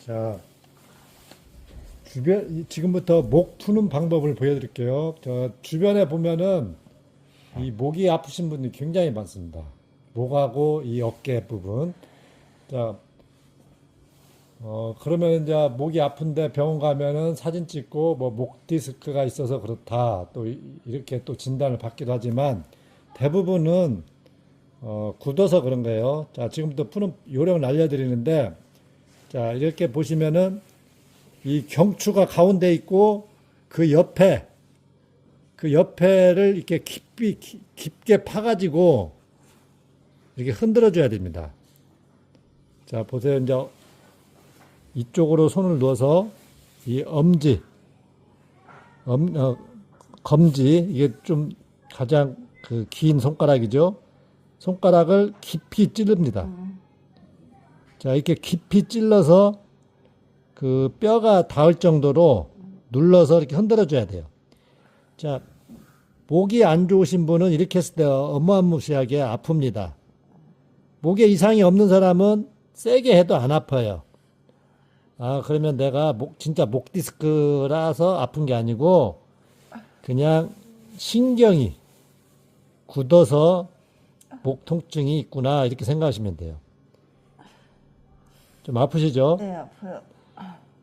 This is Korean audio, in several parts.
자, 지금부터 목 푸는 방법을 보여드릴게요. 저 주변에 보면은 이 목이 아프신 분들이 굉장히 많습니다. 목하고 이 어깨 부분. 자, 그러면 이제 목이 아픈데 병원 가면은 사진 찍고 뭐 목 디스크가 있어서 그렇다. 또 이렇게 또 진단을 받기도 하지만 대부분은 굳어서 그런 거예요. 자, 지금부터 푸는 요령을 알려드리는데, 자, 이렇게 보시면은 이 경추가 가운데 있고 그 옆에를 이렇게 깊게 파가지고 이렇게 흔들어 줘야 됩니다. 자, 보세요. 이제 이쪽으로 손을 넣어서 이 검지, 이게 좀 가장 그 긴 손가락이죠. 손가락을 깊이 찌릅니다. 자, 이렇게 깊이 찔러서 그 뼈가 닿을 정도로 눌러서 이렇게 흔들어 줘야 돼요. 자, 목이 안 좋으신 분은 이렇게 했을 때 어마무시하게 아픕니다. 목에 이상이 없는 사람은 세게 해도 안 아파요. 아, 그러면 내가 진짜 목 디스크라서 아픈 게 아니고 그냥 신경이 굳어서 목 통증이 있구나, 이렇게 생각하시면 돼요. 좀 아프시죠? 네, 아파요.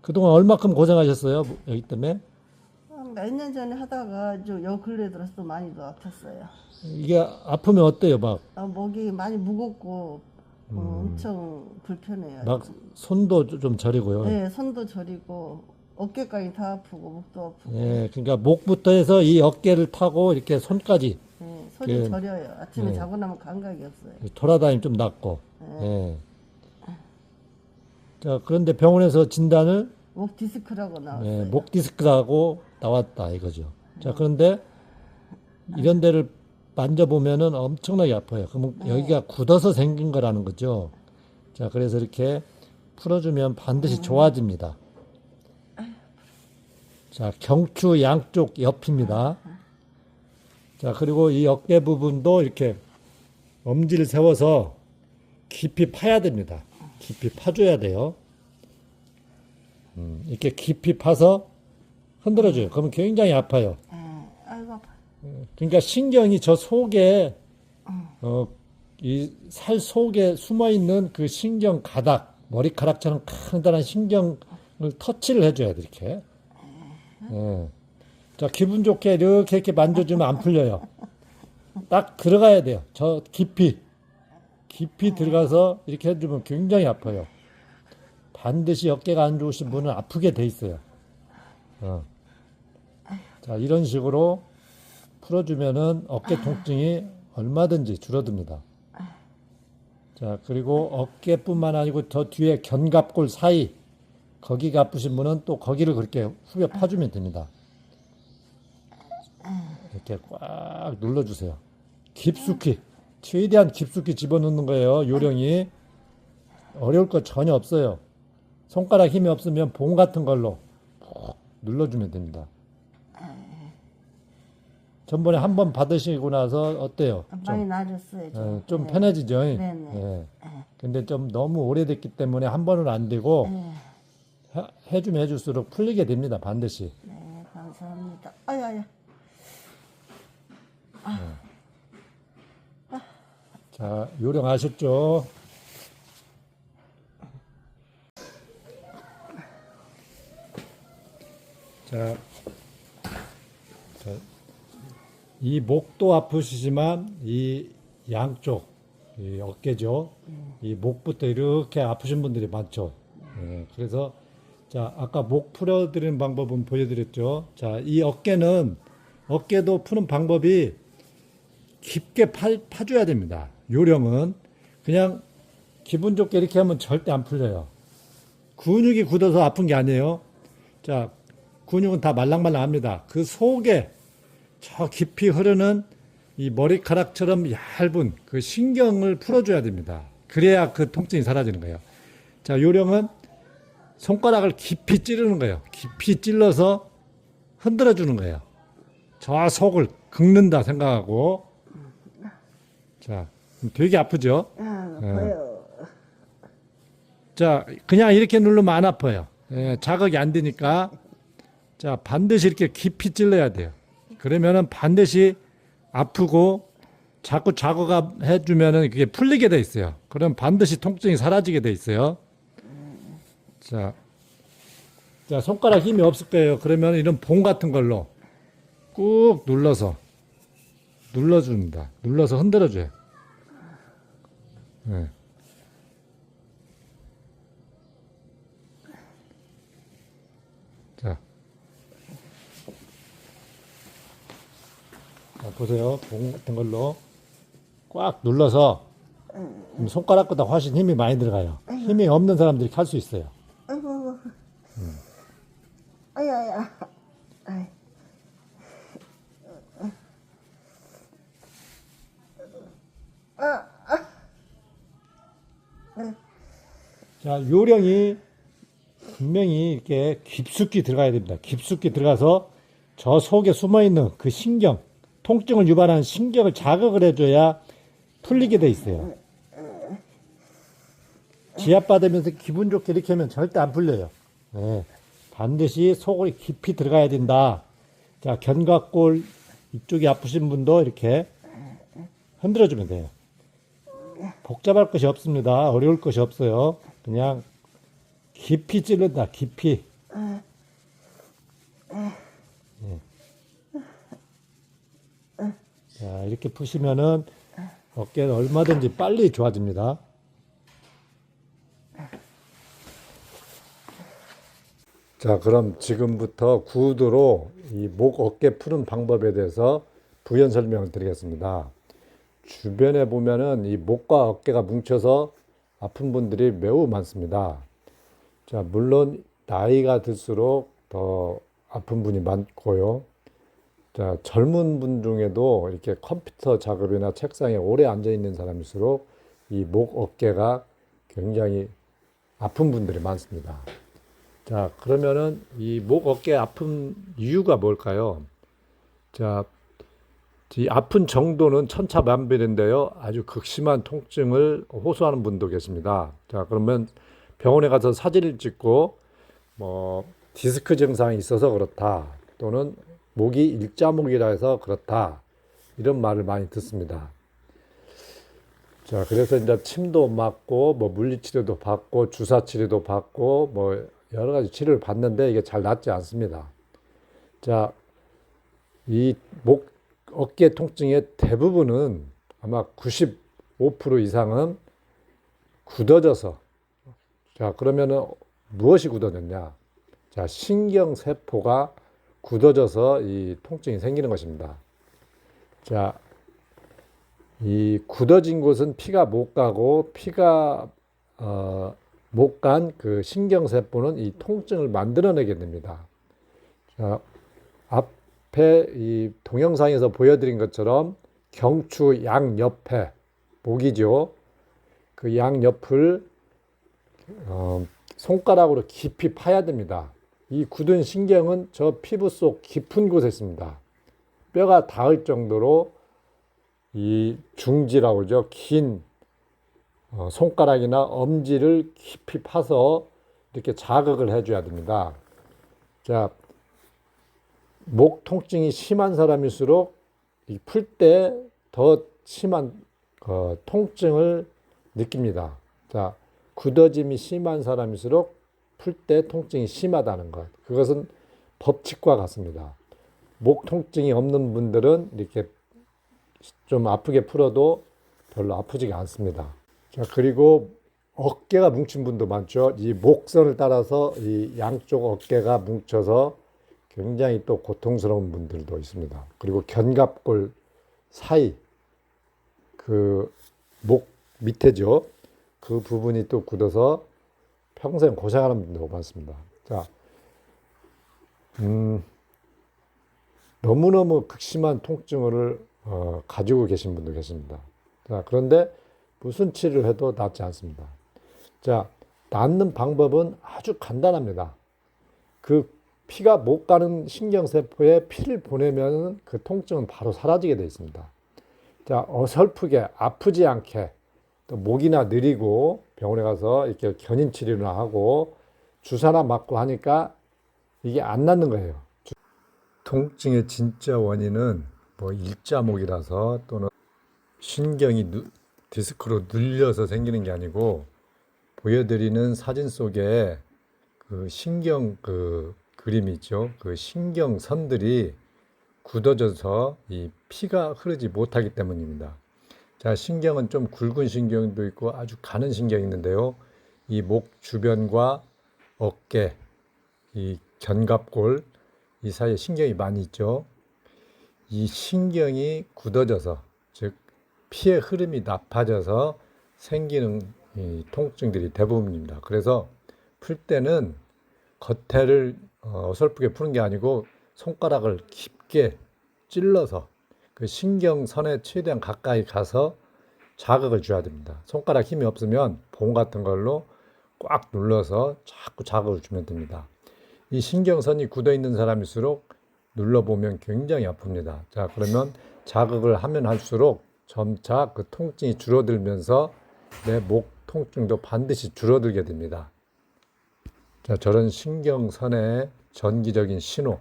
그동안 얼마큼 고생하셨어요? 여기 때문에? 몇 년 전에 하다가 요 근래 들어서 또 많이 더 아팠어요. 이게 아프면 어때요? 목이 많이 무겁고 엄청 불편해요. 막 손도 좀 저리고요. 네, 손도 저리고 어깨까지 다 아프고 목도 아프고. 예, 그러니까 목부터 해서 이 어깨를 타고 이렇게 손까지 네, 손이 저려요. 아침에 자고 나면 감각이 없어요. 돌아다니면 좀 낫고. 예. 자, 그런데 병원에서 진단을 목 디스크라고 나왔어요. 예, 목 디스크라고 나왔다 이거죠. 자, 그런데 이런 데를 만져보면은 엄청나게 아파요. 그럼 여기가 굳어서 생긴 거라는 거죠. 자, 그래서 이렇게 풀어주면 반드시 좋아집니다. 자, 경추 양쪽 옆입니다. 자, 그리고 이 어깨 부분도 이렇게 엄지를 세워서 깊이 파야 됩니다. 깊이 파줘야 돼요. 이렇게 깊이 파서 흔들어줘요. 그러면 굉장히 아파요. 아이고 아파. 그러니까 신경이 저 속에, 이 살 속에 숨어 있는 그 신경 가닥, 머리카락처럼 강단한 신경을 터치를 해줘야 돼, 이렇게. 예. 자, 기분 좋게 이렇게 만져주면 안 풀려요. 딱 들어가야 돼요. 저 깊이 들어가서 이렇게 해주면 굉장히 아파요. 반드시 어깨가 안 좋으신 분은 아프게 돼 있어요. 자, 이런 식으로 풀어주면은 어깨 통증이 얼마든지 줄어듭니다. 자, 그리고 어깨뿐만 아니고 저 뒤에 견갑골 사이, 거기가 아프신 분은 또 거기를 그렇게 후벼 파주면 됩니다. 이렇게 꽉 눌러주세요. 깊숙이, 최대한 깊숙이 집어넣는 거예요. 요령이. 어려울 거 전혀 없어요. 손가락 힘이 없으면 봉 같은 걸로 푹 눌러주면 됩니다. 전번에 한 번 받으시고 나서 어때요? 많이 나아졌어요. 좀 편해지죠? 네네. 예. 근데 좀 너무 오래됐기 때문에 한 번은 안 되고 해주면 해줄수록 풀리게 됩니다. 반드시. 네, 감사합니다. 아야야. 자, 요령 아셨죠? 자, 이 목도 아프시지만 이 양쪽, 이 어깨죠. 이 목부터 이렇게 아프신 분들이 많죠. 예, 그래서 자, 아까 목 풀어드리는 방법은 보여드렸죠. 자, 이 어깨도 푸는 방법이 깊게 파줘야 됩니다. 요령은 그냥 기분 좋게 이렇게 하면 절대 안 풀려요. 근육이 굳어서 아픈 게 아니에요. 자, 근육은 다 말랑말랑합니다. 그 속에 저 깊이 흐르는 이 머리카락처럼 얇은 그 신경을 풀어줘야 됩니다. 그래야 그 통증이 사라지는 거예요. 자, 요령은 손가락을 깊이 찌르는 거예요. 깊이 찔러서 흔들어 주는 거예요. 저 속을 긁는다 생각하고. 자, 되게 아프죠? 아파요. 자, 그냥 이렇게 누르면 안 아파요. 예, 자극이 안 되니까. 자, 반드시 이렇게 깊이 찔러야 돼요. 그러면은 반드시 아프고 자꾸 자극해 주면은 그게 풀리게 돼 있어요. 그럼 반드시 통증이 사라지게 돼 있어요. 자, 자, 손가락 힘이 없을 거예요. 그러면 이런 봉 같은 걸로 꾹 눌러줍니다. 눌러서 흔들어줘요. 네. 자, 자, 보세요. 봉 같은 걸로 꽉 눌러서 손가락보다 훨씬 힘이 많이 들어가요. 힘이 없는 사람들이 할 수 있어요. 아이고. 아야야. 아이. 자, 요령이 분명히 이렇게 깊숙이 들어가야 됩니다. 깊숙이 들어가서 저 속에 숨어 있는 그 신경, 통증을 유발하는 신경을 자극을 해줘야 풀리게 돼 있어요. 지압받으면서 기분 좋게 이렇게 하면 절대 안 풀려요. 네, 반드시 속을 깊이 들어가야 된다. 자, 견갑골 이쪽이 아프신 분도 이렇게 흔들어주면 돼요. 복잡할 것이 없습니다. 어려울 것이 없어요. 그냥 깊이 찌른다. 깊이. 네. 자, 이렇게 푸시면은 어깨는 얼마든지 빨리 좋아집니다. 자, 그럼 지금부터 구두로 이 목 어깨 푸는 방법에 대해서 부연 설명을 드리겠습니다. 주변에 보면은 이 목과 어깨가 뭉쳐서 아픈 분들이 매우 많습니다. 자, 물론 나이가 들수록 더 아픈 분이 많고요. 자, 젊은 분 중에도 이렇게 컴퓨터 작업이나 책상에 오래 앉아 있는 사람일수록 이 목 어깨가 굉장히 아픈 분들이 많습니다. 자, 그러면은 이 목 어깨 아픈 이유가 뭘까요? 자, 이 아픈 정도는 천차만별인데요. 아주 극심한 통증을 호소하는 분도 계십니다. 자, 그러면 병원에 가서 사진을 찍고 뭐 디스크 증상이 있어서 그렇다, 또는 목이 일자목이라 해서 그렇다, 이런 말을 많이 듣습니다. 자, 그래서 이제 침도 맞고 뭐 물리치료도 받고 주사 치료도 받고 뭐 여러 가지 치료를 받는데 이게 잘 낫지 않습니다. 자, 이 목 어깨 통증의 대부분은 아마 95% 이상은 굳어져서, 자, 그러면은 무엇이 굳어졌냐? 자, 신경세포가 굳어져서 이 통증이 생기는 것입니다. 자, 이 굳어진 곳은 피가 못 가고 피가 못 간 그 신경세포는 이 통증을 만들어내게 됩니다. 자, 앞에 이 동영상에서 보여드린 것처럼 경추 양옆에 목이죠. 그 양옆을 손가락으로 깊이 파야 됩니다. 이 굳은 신경은 저 피부 속 깊은 곳에 있습니다. 뼈가 닿을 정도로 이 중지라고 그러죠. 긴 손가락이나 엄지를 깊이 파서 이렇게 자극을 해줘야 됩니다. 자, 목 통증이 심한 사람일수록 풀 때 더 심한 통증을 느낍니다. 자, 굳어짐이 심한 사람일수록 풀 때 통증이 심하다는 것. 그것은 법칙과 같습니다. 목 통증이 없는 분들은 이렇게 좀 아프게 풀어도 별로 아프지가 않습니다. 자, 그리고 어깨가 뭉친 분도 많죠. 이 목선을 따라서 이 양쪽 어깨가 뭉쳐서 굉장히 또 고통스러운 분들도 있습니다. 그리고 견갑골 사이, 그 목 밑에죠. 그 부분이 또 굳어서 평생 고생하는 분도 많습니다. 자, 너무너무 극심한 통증을 가지고 계신 분도 계십니다. 자, 그런데 무슨 치료를 해도 낫지 않습니다. 자, 낫는 방법은 아주 간단합니다. 그 피가 못 가는 신경세포에 피를 보내면 그 통증은 바로 사라지게 되어 있습니다. 자, 어설프게 아프지 않게, 또 목이나 느리고 병원에 가서 이렇게 견인 치료나 하고 주사나 맞고 하니까 이게 안 낫는 거예요. 통증의 진짜 원인은 뭐 일자목이라서 또는 신경이 디스크로 눌려서 생기는 게 아니고 보여드리는 사진 속에 그 신경 그 그림이 있죠. 그 신경선들이 굳어져서 이 피가 흐르지 못하기 때문입니다. 자, 신경은 좀 굵은 신경도 있고 아주 가는 신경이 있는데요. 이 목 주변과 어깨, 이 견갑골 이 사이에 신경이 많이 있죠. 이 신경이 굳어져서 즉 피의 흐름이 나빠져서 생기는 이 통증들이 대부분입니다. 그래서 풀 때는 겉에를 어설프게 푸는 게 아니고 손가락을 깊게 찔러서 그 신경선에 최대한 가까이 가서 자극을 줘야 됩니다. 손가락 힘이 없으면 봉 같은 걸로 꽉 눌러서 자꾸 자극을 주면 됩니다. 이 신경선이 굳어 있는 사람일수록 눌러보면 굉장히 아픕니다. 자, 그러면 자극을 하면 할수록 점차 그 통증이 줄어들면서 내 목 통증도 반드시 줄어들게 됩니다. 자, 저런 신경선의 전기적인 신호,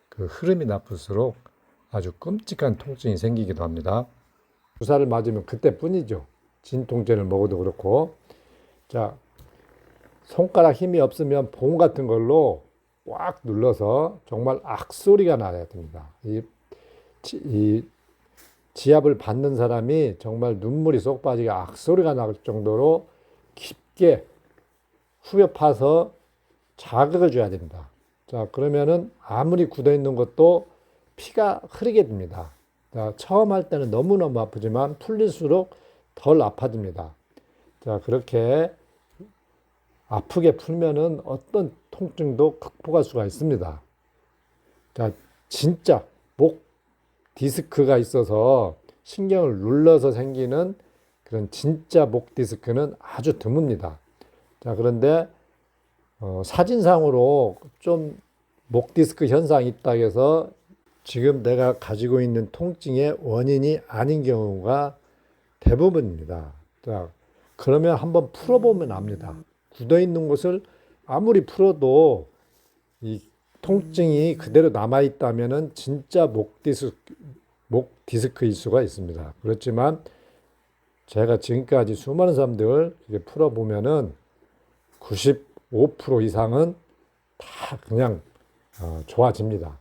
그 흐름이 나쁠수록 아주 끔찍한 통증이 생기기도 합니다. 주사를 맞으면 그때뿐이죠. 진통제를 먹어도 그렇고. 자, 손가락 힘이 없으면 봉 같은 걸로 꽉 눌러서 정말 악소리가 나야 됩니다. 이 지압을 받는 사람이 정말 눈물이 쏙 빠지게 악소리가 날 정도로 깊게 후벼 파서 자극을 줘야 됩니다. 자, 그러면은 아무리 굳어 있는 것도 피가 흐르게 됩니다. 자, 처음 할 때는 너무너무 아프지만 풀릴수록 덜 아파집니다. 자, 그렇게 아프게 풀면은 어떤 통증도 극복할 수가 있습니다. 자, 진짜 목 디스크가 있어서 신경을 눌러서 생기는 그런 진짜 목 디스크는 아주 드뭅니다. 자, 그런데 사진상으로 좀 목 디스크 현상이 있다 해서 지금 내가 가지고 있는 통증의 원인이 아닌 경우가 대부분입니다. 자, 그러면 한번 풀어보면 압니다. 굳어 있는 곳을 아무리 풀어도 이 통증이 그대로 남아 있다면은 진짜 목 디스크일 수가 있습니다. 그렇지만 제가 지금까지 수많은 사람들 풀어보면은 95% 이상은 다 그냥 좋아집니다.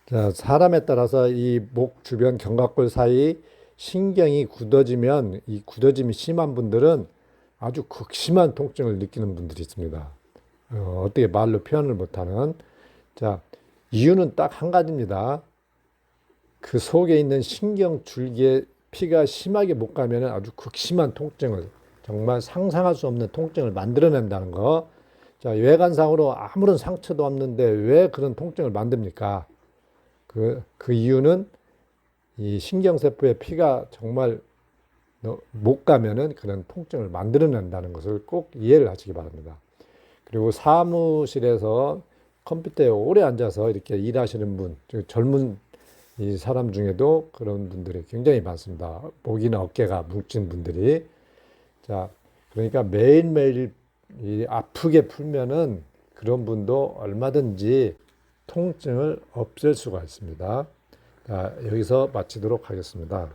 자, 사람에 따라서 이 목 주변 견갑골 사이 신경이 굳어지면 이 굳어짐이 심한 분들은 아주 극심한 통증을 느끼는 분들이 있습니다. 어떻게 말로 표현을 못하는. 자, 이유는 딱 한 가지입니다. 그 속에 있는 신경 줄기에 피가 심하게 못 가면 아주 극심한 통증을 정말 상상할 수 없는 통증을 만들어낸다는 거. 자, 외관상으로 아무런 상처도 없는데 왜 그런 통증을 만듭니까? 그 이유는 이 신경세포에 피가 정말 못 가면은 그런 통증을 만들어낸다는 것을 꼭 이해를 하시기 바랍니다. 그리고 사무실에서 컴퓨터에 오래 앉아서 이렇게 일하시는 분, 젊은 이 사람 중에도 그런 분들이 굉장히 많습니다. 목이나 어깨가 뭉친 분들이. 자, 그러니까 매일매일 아프게 풀면은 그런 분도 얼마든지 통증을 없앨 수가 있습니다. 자, 여기서 마치도록 하겠습니다.